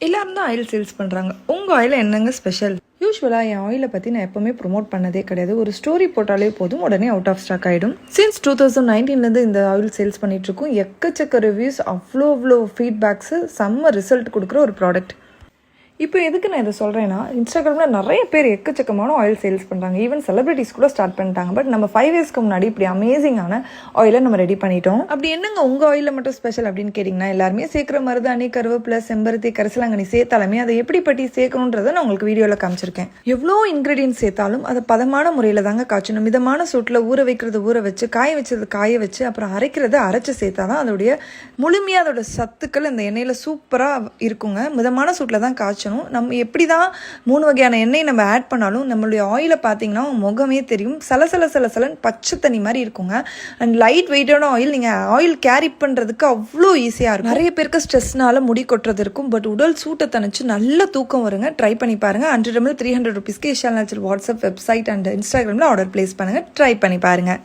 எல்லாரும் தான் oil sales பண்ணுறாங்க. உங்கள் ஆயில் என்னங்க ஸ்பெஷல்? யூஸ்வலாக என் ஆயிலை பற்றி நான் எப்போவுமே ப்ரொமோட் பண்ணதே கிடையாது. ஒரு ஸ்டோரி போட்டாலே போதும், உடனே அவுட் ஆஃப் ஸ்டாக் ஆகிடும். சின்ஸ் 2019 இந்த ஆயில் சேல்ஸ் பண்ணிகிட்ருக்கோம். எக்கச்சக்க ரிவ்யூஸ், அவ்வளோ ஃபீட்பேக்ஸு, செம்ம ரிசல்ட் கொடுக்குற ஒரு ப்ராடக்ட். இப்போ எதுக்கு நான் இதை சொல்கிறேன்னா, இன்ஸ்டாகிராமில் நிறைய பேர் எக்கச்சக்கமான ஆயில் சேல்ஸ் பண்ணுறாங்க. ஈவன் செலிபிரிட்டிஸ் கூட ஸ்டார்ட் பண்ணிட்டாங்க. பட் நம்ம 5 இயர்ஸ்க்கு முன்னாடி இப்படி அமேசிங்கான ஆயிலை நம்ம ரெடி பண்ணிட்டோம். அப்படி என்னங்க உங்கள் ஆயிலில் மட்டும் ஸ்பெஷல் அப்படின்னு கேட்டிங்கன்னா, எல்லாருமே சேர்க்குற மருதாணி, கருவேப்பிலை, செம்பருத்தி, கரிசலாங்கண்ணி சேர்த்தாலுமே அதை எப்படி பற்றி சேர்க்கணுன்றதை நான் உங்களுக்கு வீடியோவில் காமிச்சிருக்கேன். எவ்வளோ இன்க்ரீடியன்ஸ் சேர்த்தாலும் அதை பதமான முறையில் தாங்க காய்ச்சணும். மிதமான சூட்டில் ஊற வச்சு, காய வச்சு அப்புறம் அரைக்கிறத அரைச்சி சேர்த்தா தான் அதோடைய முழுமையாக அதோட சத்துக்கள் இந்த எண்ணெயில் சூப்பராக இருக்குங்க. மிதமான சூட்டில் தான் காய்ச்சணும். நம்ம எப்படி தான் 3 வகையான எண்ணெய் நம்ம ஆட் பண்ணாலும் நம்மளுடைய ஆயிலை பார்த்தீங்கன்னா முகமே தெரியும். சலசலன்னு பச்சை தண்ணி மாதிரி இருக்குங்க. அண்ட் லைட் வெயிட்டான ஆயில், நீங்கள் ஆயில் கேரி பண்ணுறதுக்கு அவ்வளோ ஈஸியாக இருக்கும். நிறைய பேருக்கு ஸ்ட்ரெஸ்னால முடி கொட்டுறது இருக்கும். பட் உடல் சூட்டை தணிச்சு நல்ல தூக்கம் வருங்க. ட்ரை பண்ணி பாருங்க. 100 ml 300 rupees Ishal natural WhatsApp website and இன்ஸ்டாகிராமில் ஆர்டர் பிளேஸ் பண்ணுங்க. ட்ரை பண்ணி பாருங்க.